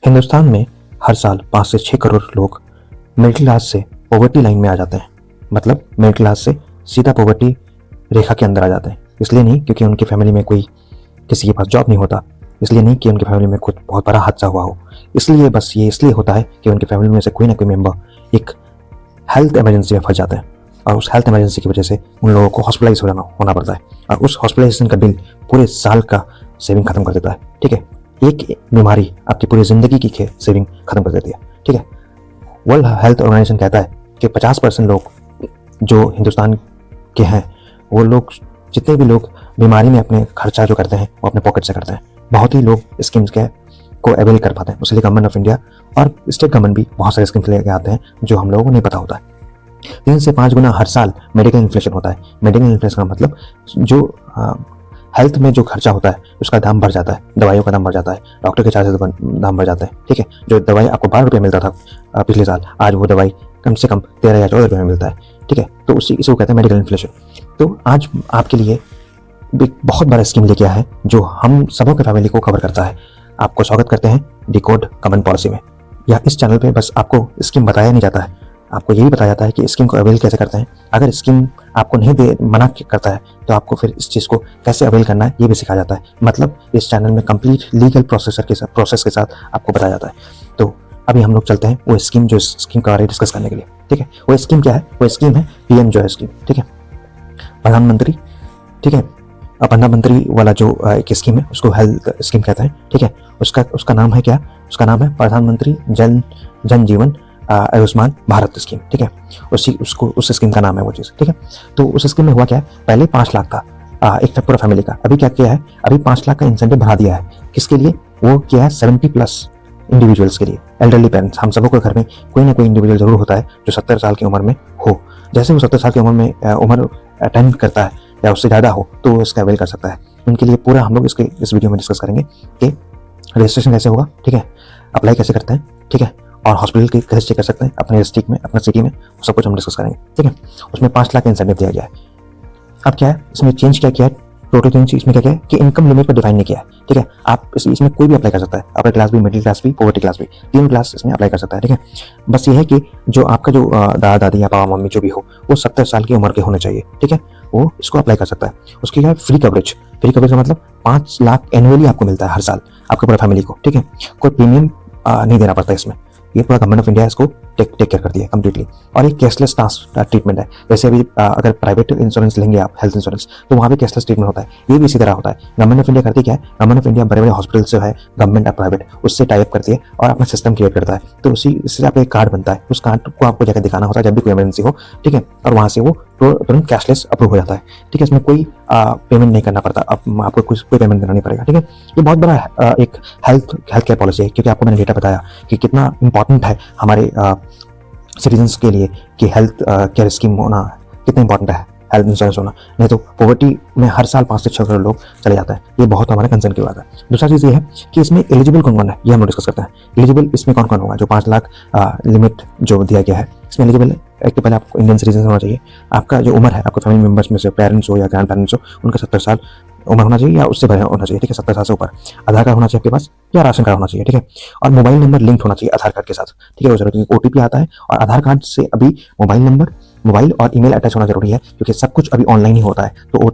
हिंदुस्तान में हर साल 5 से 6 करोड़ लोग मिडिल क्लास से पॉवर्टी लाइन में आ जाते हैं। मतलब मिडिल क्लास से सीधा पॉवर्टी रेखा के अंदर आ जाते हैं। इसलिए नहीं क्योंकि उनकी फैमिली में कोई किसी के पास जॉब नहीं होता, इसलिए नहीं कि उनकी फैमिली में कुछ बहुत बड़ा हादसा हुआ हो, इसलिए बस ये इसलिए होता है कि उनकी फैमिली में से कोई ना कोई मेंबर एक हेल्थ इमरजेंसी में फंस जाता है और उस हेल्थ इमरजेंसी की वजह से उन लोगों को हॉस्पिटलाइज होना पड़ता है और उस हॉस्पिटलाइजेशन का बिल पूरे साल का सेविंग खत्म कर देता है। ठीक है, एक बीमारी आपकी पूरी जिंदगी की सेविंग खत्म कर देती है। ठीक है, वर्ल्ड हेल्थ ऑर्गेनाइजेशन कहता है कि 50% लोग जो हिंदुस्तान के हैं, वो लोग जितने भी लोग बीमारी में अपने खर्चा जो करते हैं वो अपने पॉकेट से करते हैं। बहुत ही लोग स्कीम्स के को अवेल कर पाते हैं। उसके लिए गवर्नमेंट ऑफ इंडिया और स्टेट गवर्नमेंट भी बहुत सारे स्कीम्स लेके आते हैं जो हम लोगों को नहीं पता होता है। 3 से 5 गुना हर साल मेडिकल इन्फ्लेशन होता है। मेडिकल इन्फ्लेशन का मतलब जो हेल्थ में जो खर्चा होता है उसका दाम बढ़ जाता है, दवाइयों का दाम बढ़ जाता है, डॉक्टर के चार्जेस दाम बढ़ जाते हैं। ठीक है, जो दवाई आपको 12 रुपये मिलता था पिछले साल, आज वो दवाई कम से कम 13 या 14 रुपये में मिलता है। ठीक है, तो इसी को कहते हैं मेडिकल इन्फ्लेशन। तो आज आपके लिए एक बहुत बड़ा स्कीम लेके आया है जो हम सबों के फैमिली को कवर करता है। आपको स्वागत करते हैं डिकोड कमेंट पॉलिसी में। या इस चैनल पे बस आपको स्कीम बताया नहीं जाता है, आपको यही बताया जाता है कि स्कीम को अवेल कैसे करते हैं। अगर स्कीम आपको नहीं मना करता है तो आपको फिर इस चीज़ को कैसे अवेल करना है ये भी सिखाया जाता है। मतलब इस चैनल में कंप्लीट लीगल प्रोसेस के साथ आपको बताया जाता है। तो अभी हम लोग चलते हैं वो स्कीम जो स्कीम के बारे में डिस्कस करने के लिए। ठीक है, वो स्कीम क्या है? वो स्कीम है पीएम जॉय स्कीम। ठीक है, प्रधानमंत्री, ठीक है, प्रधानमंत्री वाला जो एक स्कीम है उसको हेल्थ स्कीम कहते हैं। ठीक है, उसका नाम है क्या? उसका नाम है प्रधानमंत्री जन जीवन आयुष्मान भारत स्कीम। ठीक है, उस स्कीम का नाम है वो चीज़। ठीक है, तो उस स्कीम में हुआ क्या है? पहले 5 लाख था एक पूरा फैमिली का। अभी क्या किया है? अभी 5 लाख का इंसेंटिव बढ़ा दिया है। किसके लिए? वो किया है 70+ इंडिविजुअल्स के लिए, एल्डरली पेरेंट्स। हम सबों के घर में कोई ना कोई इंडिविजुअल जरूर होता है जो 70 साल की उम्र में हो। जैसे वो 70 साल की उम्र में उम्र अटेंड करता है या उससे ज़्यादा हो तो वो इसका अवेल कर सकता है। उनके लिए पूरा हम लोग इस वीडियो में डिस्कस करेंगे कि रजिस्ट्रेशन कैसे होगा। ठीक है, अप्लाई कैसे करते हैं। ठीक है, और हॉस्पिटल की कैसे चेक कर सकते हैं अपने डिस्ट्रिक्ट में, अपने सिटी में, सब कुछ हम डिस्कस करेंगे। ठीक है, उसमें 5 लाख का इंसेंटिव दिया गया है। अब क्या है इसमें चेंज क्या किया है? टोटल चेंज इसमें क्या है कि इनकम लिमिट को डिफाइन नहीं किया है। ठीक है, आप इसमें कोई भी अप्लाई कर सकता है, अपर क्लास भी, मिडिल क्लास भी, पॉवर्टी क्लास भी, 3 क्लास इसमें अप्लाई कर सकता है। ठीक है, बस ये है कि जो आपका जो दादा दादी या पापा मम्मी जो भी हो वो 70 साल की उम्र के होने चाहिए। ठीक है, वो इसको अप्लाई कर सकता है। उसके क्या है? फ्री कवरेज का मतलब 5 लाख एनुअली आपको मिलता है हर साल आपके पूरे फैमिली को। ठीक है, कोई प्रीमियम नहीं देना पड़ता इसमें। ये पूरा गवर्नमेंट ऑफ इंडिया इसको टेक केयर करती है कम्प्लीटली। और ये कैशलेस ट्रीटमेंट है। जैसे अभी अगर प्राइवेट इंश्योरेंस लेंगे आप, हेल्थ इंश्योरेंस, तो वहाँ पे कैशलेस ट्रीटमेंट होता है। ये भी इसी तरह होता है। गवर्नमेंट ऑफ इंडिया करती क्या है? गवर्नमेंट ऑफ इंडिया बड़े बड़े हॉस्पिटल जो है, गवर्नमेंट और प्राइवेट, उससे टाइप करती है और अपना सिस्टम क्रिएट करता है। तो इससे आपका एक कार्ड बनता है, उस कार्ड को आपको जाकर दिखाना होता है जब भी कोई इमरजेंसी हो। ठीक है, और वहाँ से वो तुरंत कैशलेस अप्रूव हो जाता है। ठीक है, इसमें कोई पेमेंट नहीं करना पड़ता, आपको कोई पेमेंट करना नहीं पड़ेगा। ठीक है, ये बहुत बड़ा एक हेल्थ केयर पॉलिसी है, क्योंकि आपको मैंने डेटा बताया कि कितना इंपॉर्टेंट है हमारे सिटीजन्स के लिए कि हेल्थ केयर स्कीम होना कितना इंपॉर्टेंट है, हेल्थ इंश्योरेंस होना। नहीं तो पॉवर्टी में हर साल 5 से 6 करोड़ लोग चले जाते हैं। ये बहुत हमारे कंसर्न की बात है। दूसरा चीज़ ये है कि इसमें एलिजिबल कौन कौन है, ये हम लोग डिस्कस करते हैं। एलिजिबल इसमें कौन कौन होगा? जो 5 लाख लिमिट जो दिया गया है इसमें एलिजिबल है। एक तो पहले आपको इंडियन सिटीजन होना चाहिए। आपका जो उम्र है, आपके फैमिली मेंबर्स में से पेरेंट्स हो या ग्रैंड पेरेंट्स हो, उनका 70 साल उम्र होना चाहिए या उससे बड़ा होना चाहिए। ठीक है, 70 साल से ऊपर। आधार कार्ड होना चाहिए आपके पास या राशन कार्ड होना चाहिए। ठीक है, और मोबाइल नंबर लिंक होना चाहिए आधार कार्ड के साथ। ठीक है, वो जरूरी है। ओटीपी आता है और आधार कार्ड से अभी मोबाइल और ईमेल अटैच होना जरूरी है, क्योंकि सब कुछ अभी ऑनलाइन ही होता है। तो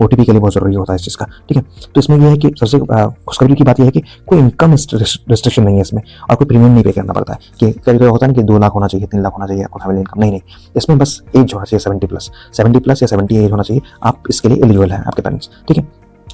ओटीपी के लिए बहुत जरूरी होता है इस चीज़ का। ठीक है, तो इसमें यह है कि सबसे खुशखबरी की बात यह है कि कोई इनकम रिस्ट्रिक्शन नहीं है इसमें और कोई प्रीमियम नहीं पे करना पड़ता है। कि कभी कभी होता है ना कि 2 लाख होना चाहिए, 3 लाख होना चाहिए आपको फैमिली इनकम। नहीं, इसमें बस एज होना चाहिए 70+ या 70 एज होना चाहिए। आप इसके लिए एलिजिबल हैं, आपके पेरेंट्स। ठीक है,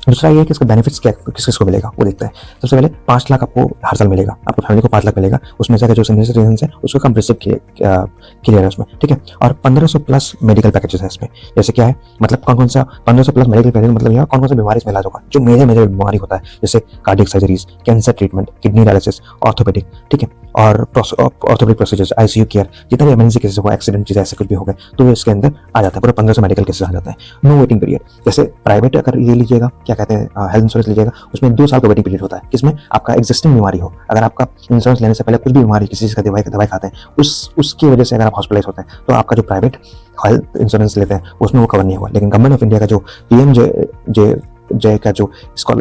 दूसरा ये है कि इसका बेनिफिट्स क्या किसको मिलेगा वो देखते हैं। सबसे पहले 5 लाख आपको हर साल मिलेगा, आपको फैमिली को 5 लाख मिलेगा। उसमें से अगर जो सीनियर सिटीजन है उसको कंप्रेसिव क्लियर है उसमें। ठीक है, और 1500+ मेडिकल पैकेजेस है इसमें। जैसे क्या है मतलब कौन सा 1500+ मेडिकल पैकेज मतलब यह कौन सा बीमारी इसमें इलाज होगा? जो मेजर बीमारी होता है, जैसे cardiac surgeries, cancer treatment, kidney dialysis, orthopaedic. ठीक है, और ऑर्थोपेडिक प्रोसीजर्स, आईसीयू केयर, जितने भी इमरजेंसी केसेस हो, एक्सीडेंट चीज़ ऐसे कुछ भी हो गए तो वो इसके अंदर आ जाता है। पूरे 1500 मेडिकल केसेस आ जाते हैं। No waiting period. जैसे प्राइवेट अगर ये लीजिएगा, क्या कहते हैं, हेल्थ इंश्योरेंस लीजिएगा, उसमें 2 साल का वेटिंग पीरियड होता है। किसमें? आपका एग्जिस्टिंग बीमारी हो, अगर आपका इंश्योरेंस लेने से पहले कुछ भी बीमारी, किसी चीज़ का दवाई खाते हैं, उसकी वजह से अगर आप हॉस्पिटलाइज होते हैं तो आपका जो प्राइवेट हेल्थ इंश्योरेंस लेते हैं उसमें वो कवर नहीं हुआ। लेकिन गवर्नमेंट ऑफ इंडिया का जो पीएम जय का जो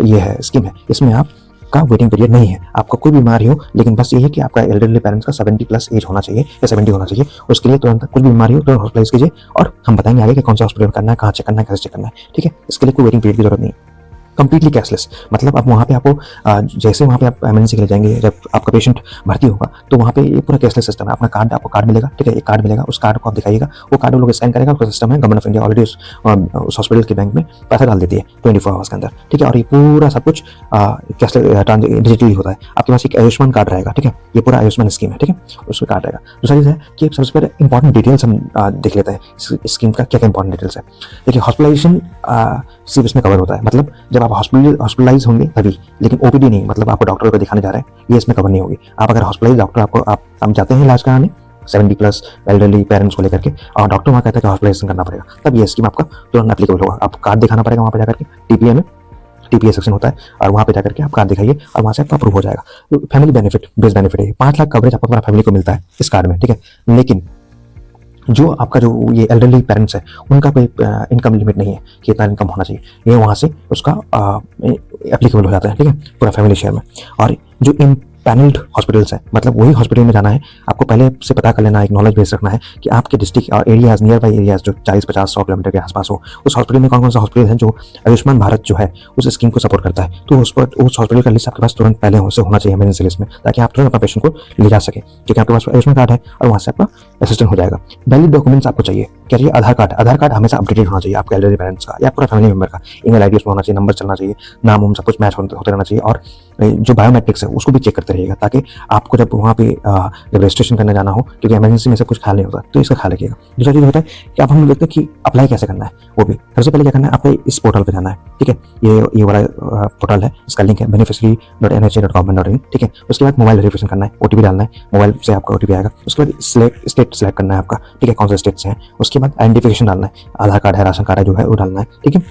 ये है स्कीम है, इसमें आप आपका वेटिंग पीरियड नहीं है। आपको कोई बीमारी हो, लेकिन बस ये है कि आपका एल्डरली पेरेंट्स का 70+ एज होना चाहिए या 70 होना चाहिए। उसके लिए तुरंत कुछ भी बीमारी हो तुरंत हॉस्पिटलाइज कीजिए और हम बताएंगे आगे कि कौन सा हॉस्पिटल करना है, कहाँ चेक करना है, कैसे चेक करना है। ठीक है, इसके लिए कोई वेटिंग पीरियड की जरूरत नहीं है। कंप्लीटली कैशलेस, मतलब आप वहाँ पे आपको जैसे वहाँ पे आप एमरजेंसी के लिए जाएंगे, जब आपका पेशेंट भर्ती होगा तो वहाँ पे ये पूरा कैशलेस सिस्टम है। अपना कार्ड, आपको कार्ड मिलेगा, ठीक है, एक कार्ड मिलेगा, उस कार्ड को आप दिखाइएगा, वो कार्ड वो लोग स्कैन करेगा, उसका सिस्टम है। गवर्नमेंट ऑफ इंडिया ऑलरेडी उस हॉस्पिटल के बैंक में पैसा डाल देती है 24 आवर्स के अंदर, ठीक है। और ये पूरा सब कुछ कैशलेस डिजिटली होता है। आपके पास एक आयुष्मान कार्ड रहेगा, ठीक है, ये पूरा आयुष्मान स्कीम है, ठीक है, उसमें कार्ड रहेगा। दूसरा चीज़ है कि सबसे पहले इंपॉर्टेंट डिटेल्स हम देख लेते हैं इस स्कीम का, क्या क्या इंपॉर्टेंट डिटेल्स है। देखिए, हॉस्पिटलाइजेशन सिर्फ इसमें कवर होता है, मतलब जब आप हॉस्पिटलाइज होंगे तभी, लेकिन ओपीडी नहीं, मतलब आपको डॉक्टर को दिखाने जा रहे हैं, ये इसमें कवर नहीं होगी। आप अगर हॉस्पिटलाइज डॉक्टर आपको आप जाते हैं इलाज कराने 70+ एल्डरली पेरेंट्स को लेकर के, और डॉक्टर वहाँ कहता है कि हॉस्पिटलाइजेशन करना पड़ेगा, तब ये स्कीम आपका तुरंत एप्लीकेबल होगा। आपको कार्ड दिखाना पड़ेगा वहाँ पर जाकर के, टीपीए में टीपीए सेक्शन होता है, और वहाँ पे जाकर के आप कार्ड दिखाइए और वहाँ से आपका अप्रूव हो जाएगा। तो फैमिली बेनिफिट, बेस्ट बेनिफिट है, 5 लाख कवरेज आपको पूरा फैमिली को मिलता है इस कार्ड में, ठीक है। लेकिन जो आपका जो ये एल्डरली पेरेंट्स है, उनका कोई इनकम लिमिट नहीं है कि इतना इनकम होना चाहिए, ये वहाँ से उसका एप्लीकेबल हो जाता है, ठीक है, पूरा फैमिली शेयर में। और जो इन पैनल्ड हॉस्पिटल्स हैं, मतलब वही हॉस्पिटल में जाना है, आपको पहले से पता कर लेना है, एक नॉलेज बेस रखना है कि आपके डिस्ट्रिक्ट और एरियाज, नियर बाई एरियाज जो 40-50-100 किलोमीटर के आसपास हो, उस हॉस्पिटल में कौन कौन सा हॉस्पिटल है जो आयुष्मान भारत जो है उस स्कीम को सपोर्ट करता है। तो उस हॉस्पिटल का लिस्ट आपके पास तुरंत पहले से होना चाहिए इमरजेंसी लिस्ट में, ताकि आप तुरंत अपना पेशेंट को ले जा सके, क्योंकि आपके पास आयुष्मान कार्ड है और वहाँ से आपका असिस्टेंट हो जाएगा। वैलिड डॉक्यूमेंट्स आपको चाहिए, क्या चाहिए? आधार कार्ड। आधार कार्ड हमेशा अपडेटेड होना चाहिए आपके एल्डरली पेरेंट्स का या पूरा फैमिली मेंबर का। ईमेल आईडी उसमें होना चाहिए, नंबर चलना चाहिए, नाम उम सब कुछ मैच होते रहना चाहिए, और जो बायोमेट्रिक्स है उसको भी चेक करते रहिएगा, ताकि आपको जब वहाँ पे जब रजिस्ट्रेशन करने जाना हो, क्योंकि इमरजेंसी में सब कुछ ख्याल नहीं होता, तो इसका ख्याल रखिएगा। दूसरा चीज़ होता है कि अब हम लोग देखते हैं कि अप्लाई कैसे करना है, वो भी सबसे पहले क्या करना है, आपको इस पोर्टल पे जाना है, ठीक है। ये वाला पोर्टल है, इसका लिंक है beneficiary.nhc.gov.in, ठीक है। उसके बाद मोबाइल वेरिफिकेशन करना है, ओटीपी डालना है, मोबाइल से आपका ओटीपी आएगा। उसके बाद स्टेट सेलेक्ट करना है आपका, ठीक है, कौन से स्टेट से है। उसके बाद आइडेंटिफिकेशन डालना है, आधार कार्ड है, राशन कार्ड है जो है वो डालना है, ठीक है।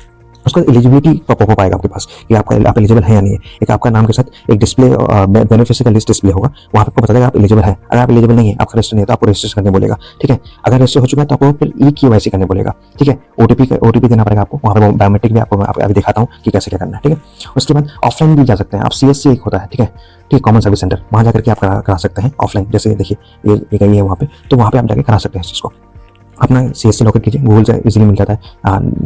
उसका एलिजिबिलिटी का पॉपअप आएगा आपके पास कि आप एलिजिबल है या नहीं है। एक आपका नाम के साथ एक डिस्प्ले बेनिफिशियरी का लिस्ट डिस्प्ले होगा, वहाँ पे आपको बता देगा आप एलिजिबल है। अगर आप एलिजिबल नहीं है, आपका रजिस्टर नहीं है, तो आपको रजिस्टर करने बोलेगा, ठीक है। अगर रजिस्टर हो चुका है तो आपको फिर EKYC करने बोलेगा, ठीक है। ओटीपी देना पड़ेगा आपको, वहाँ पे बायोमेट्रिक भी आपको अभी दिखाता हूँ कि कैसे क्या करना है, ठीक है। उसके बाद ऑफलाइन भी जा सकते हैं आप, CSC एक होता है, ठीक है, ठीक, कॉमन सर्विस सेंटर, वहाँ जाकर के आप करा सकते हैं ऑफलाइन। जैसे देखिए ये गई है वहाँ पे, तो वहाँ पे आप जाकर करा सकते हैं इस चीज़ को। अपना CSC लॉकेट कीजिए, गूगल से इजीली मिल जाता है,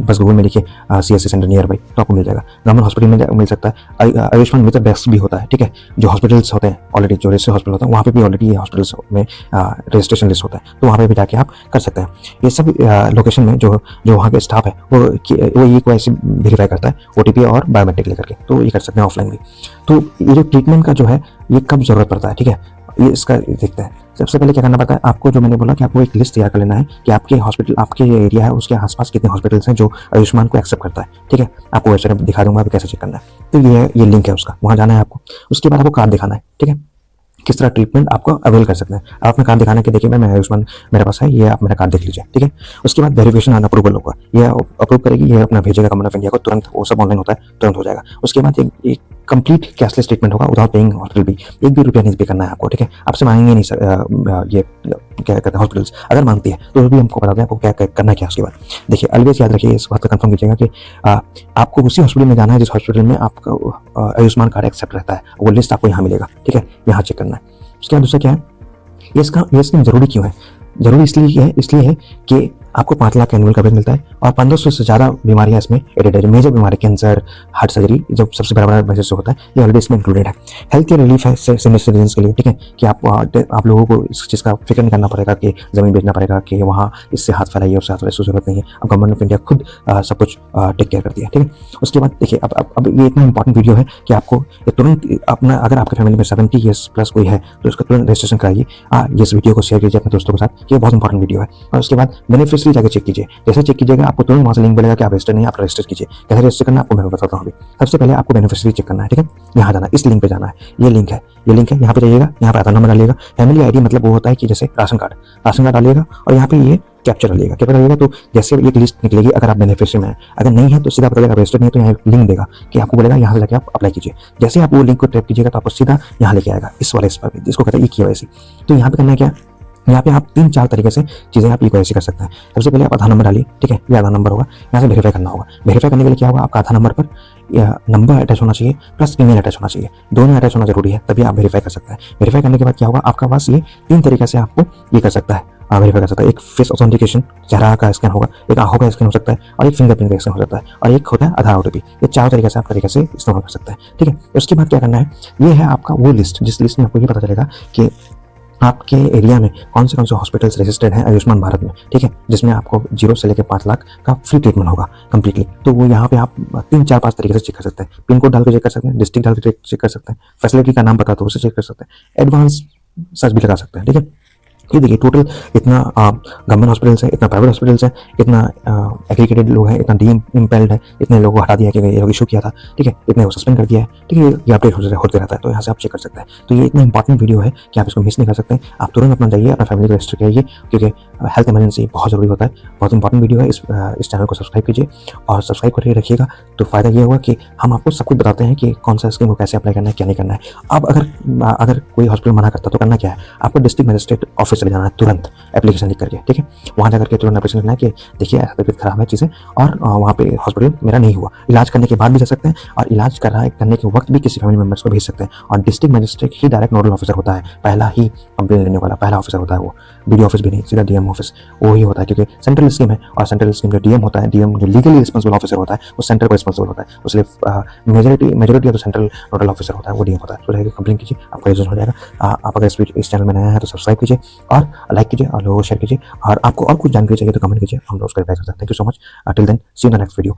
बस गूगल में लिखिए CSC सेंटर नियर बाई, तो आपको मिल जाएगा। गवर्नमेंट हॉस्पिटल में मिल सकता है। आयुष्मान मित्र बेस्ट भी होता है, ठीक है। जो हॉस्पिटल्स होते हैं ऑलरेडी, जो रजिस्टर्ड हॉस्पिटल होता है, वहाँ पे भी ऑलरेडी हॉस्पिटल्स में रजिस्ट्रेशन लिस्ट होता है, तो वहाँ पे भी जाके आप कर सकते हैं। ये सब लोकेशन में जो वहाँ के स्टाफ है वो EKYC वेरीफाई करता है, OTP और बायोमेट्रिक लेकर के, तो ये कर सकते हैं ऑफलाइन भी। तो ये जो ट्रीटमेंट का जो है ये कब जरूरत पड़ता है, ठीक है, ये इसका देखते हैं। सबसे पहले क्या करना पड़ता है आपको, जो मैंने बोला कि आपको एक लिस्ट तैयार कर लेना है कि आपके हॉस्पिटल, आपके एरिया है उसके आसपास कितने हॉस्पिटल्स हैं जो आयुष्मान को एक्सेप्ट करता है, ठीक है। आपको वेबसाइट पर दिखा दूंगा कैसे चेक करना है। तो ये लिंक है उसका, वहाँ जाना है आपको। उसके बाद आपको कार्ड दिखाना है, ठीक है, किस तरह ट्रीटमेंट आपको अवेल कर सकते हैं। आप अपना कार्ड दिखाने के, देखिए मैं आयुष्मान मेरे पास है, ये आप मेरा कार्ड देख लीजिए, ठीक है। उसके बाद वेरिफिकेशन एंड अप्रूवल होगा, ये अप्रूव करेगी, ये अपना भेजेगा गवर्नमेंट ऑफ इंडिया को, तुरंत वो सब ऑनलाइन होता है, तुरंत हो जाएगा। उसके बाद एक कंप्लीट कैशलेस ट्रीटमेंट होगा विदाउट पेइंग हॉस्पिटल भी, एक भी रुपया नहीं पे करना है आपको, ठीक है। आपसे मांगेंगे नहीं सर, ये क्या कहते हैं हॉस्पिटल्स, अगर मांगती है तो भी हमको बताते हैं आपको क्या करना क्या। उसके बाद देखिए, ऑलवेज याद रखिए, इस बात का कंफर्म कीजिएगा कि आपको उसी हॉस्पिटल में जाना है जिस हॉस्पिटल में आपका आयुष्मान कार्ड एक्सेप्ट रहता है, वो लिस्ट आपको यहाँ मिलेगा, ठीक है, यहाँ चेक करना है। उसके बाद दूसरा क्या है, ये स्कीम जरूरी क्यों है? जरूरी इसलिए है कि आपको 5 लाख एनुअल कवरेज मिलता है और 1500 से ज़्यादा बीमारियां इसमें एडेड है। मेजर बीमारी, कैंसर, हार्ट सर्जरी, जो सबसे बड़ा वजह से होता है, ये ऑलरेडी इसमें इंक्लूडेड है। हेल्थ केयर रिलीफ है सीनियर सिटीजन्स के लिए, ठीक है, कि आप लोगों को इस चीज़ का फिक्र नहीं करना पड़ेगा कि ज़मीन बेचना पड़ेगा कि वहाँ इससे हाथ फैलाइए उससे हाथ फैलाइए, उसकी जरूरत नहीं है। अब गवर्नमेंट ऑफ इंडिया खुद सब कुछ टेक केयर करती है, ठीक है। उसके बाद देखिए, अब ये इतना इंपॉर्टेंट वीडियो है कि आपको तुरंत अपना, अगर आपके फैमिली में 70 ईयर्स प्लस कोई है तो उसका तुरंत रजिस्ट्रेशन कराइए। इस वीडियो को शेयर कीजिए अपने दोस्तों के साथ, ये बहुत इंपॉर्टेंट वीडियो है। और उसके बाद बेनिफिशियरी जाकर चेक कीजिए, जैसे चेक कीजिएगा आपको तुरंत वहाँ से लिंक मिलेगा कि आप रजिस्टर नहीं, आप रजिस्टर कीजिए। कैसे रजिस्टर करना आपको मैं बताता हूँ अभी। सबसे पहले आपको बेनिफिशियरी चेक करना है, ठीक है, यहाँ जाना है, इस लिंक पे जाना है, ये लिंक है, यहाँ पे जाइएगा, यहाँ पे आधार नंबर डालिएगा। फैमिली आईडी मतलब वो होता है कि जैसे राशन कार्ड डालिएगा, और यहाँ पे ये कैप्चर डालिएगा, तो जैसे एक लिस्ट निकलेगी, अगर आप बेनिफिशियरी में है, अगर नहीं है तो सीधा पता चलेगा रजिस्टर नहीं है, तो यहाँ लिंक देगा कि आपको बोलेगा यहाँ से जाके आप अप्लाई कीजिए। जैसे आप वो लिंक को टैप कीजिएगा तो आपको सीधा यहाँ लेके आएगा, इस वाले पर, जिसको कहते हैं EKYC। तो यहाँ पे करना है क्या, यहाँ पे आप 3-4 तरीके से चीज़ें आप EKYC कर सकते हैं। सबसे पहले आप आधार नंबर डालिए, ठीक है, ये आधार नंबर होगा, यहाँ से वेरीफाई करना होगा। वेरीफाई करने के लिए क्या होगा, आपका आधार नंबर पर नंबर अटैच होना चाहिए प्लस ईमेल अटैच होना चाहिए, दोनों अटैच होना जरूरी है, तभी आप वेरीफाई कर सकते हैं। वेरीफाई करने के बाद क्या होगा, आपका पास ये 3 तरीके से आपको ये कर सकता है, वेरीफाई कर सकता है। एक फेस ऑथेंटिकेशन, चेहरा का स्कैन होगा, एक आंखों का स्कैन हो सकता है, और एक फिंगरप्रिंट का स्कैन हो सकता है, और एक होता है आधार ओटीपी। ये 4 तरीके से आप तरीके से इस्तेमाल कर सकते हैं, ठीक है। उसके बाद क्या करना है, ये है आपका वो लिस्ट, जिस लिस्ट में आपको ये पता चलेगा कि आपके एरिया में कौन से हॉस्पिटल्स रजिस्टर्ड हैं आयुष्मान भारत में, ठीक है, जिसमें आपको 0 से लेकर 5 लाख का फ्री ट्रीटमेंट होगा कंप्लीटली। तो वो यहाँ पे आप 3 4 5 तरीके से चेक कर सकते हैं। पिन कोड डाल के चेक कर सकते हैं, डिस्ट्रिक्ट डाल के चेक कर सकते हैं, फैसिलिटी का नाम पता तो उसे चेक कर सकते हैं, एडवांस सर्च भी लगा सकते हैं, ठीक है। ये देखिए टोटल इतना गवर्नमेंट हॉस्पिटल्स है, इतना प्राइवेट हॉस्पिटल्स है, इतना एग्रीगेटेड लोग हैं, इतना डीएम इम्पेल्ड है, इतने लोगों को हटा दिया कि ये इशू किया था, ठीक है, इतने को सस्पेंड कर दिया है, ठीक है। ये अपडेट होते रहता है, तो यहाँ से आप चेक कर सकते हैं। तो ये इतना इंपॉर्टेंट वीडियो है कि आप इसको मिस नहीं कर सकते। आप तुरंत अपना जाइए, अपना फैमिली को रजिस्टर कराइए, क्योंकि हेल्थ इमरजेंसी बहुत जरूरी होता है, बहुत इंपॉर्टेंट वीडियो है। इस चैनल को सब्सक्राइब कीजिए और सब्सक्राइब करके रखिएगा। तो फायदा ये होगा कि हम आपको सब कुछ बताते हैं कि कौन सा स्कीम को कैसे अप्लाई करना है, क्या नहीं करना है। अब अगर कोई हॉस्पिटल मना करता तो करना क्या है, आपको डिस्ट्रिक्ट मजिस्ट्रेट ऑफिस चले जाना है तुरंत, एप्लीकेशन लिख करके, ठीक है। वहाँ जाकर के तुरंत एप्लीकेशन लिखना है कि देखिए ऐसा तबीयत खराब है चीज़ें, और वहाँ पे हॉस्पिटल मेरा नहीं हुआ, इलाज करने के बाद भी जा सकते हैं, और इलाज करने के वक्त भी किसी फैमिली मेम्बर्स को भेज सकते हैं। और डिस्ट्रिक्ट मजिस्ट्रेट ही डायरेक्ट नोडल ऑफिसर होता है, पहला ही कंप्लेन लेने वाला पहला ऑफिसर होता है वो, बीडीओ ऑफिस भी नहीं, सीधा डीएम ऑफिस वो ही होता है, क्योंकि सेंट्रल स्कीम है, और सेंट्रल स्कीम जो डीएम होता है, डीएम जो लीगली रिस्पॉन्सिबल ऑफिसर होता है, वो सेंटर को रिस्पॉन्सिबल होता है, इसलिए majority of the central nodal officer होता है वो डीएम होता है। तो जाकर कंप्लेन कीजिए, आपका रजिस्टर हो जाएगा। आप अगर इस चैनल में नया है तो सब्सक्राइब कीजिए और लाइक कीजिए और लोगों को शेयर कीजिए, और आपको और कुछ जानकारी चाहिए तो कमेंट कीजिए, हम लोग उसका रिप्लाई कर सकते हैं। Thank you so much, till then see you in the next video.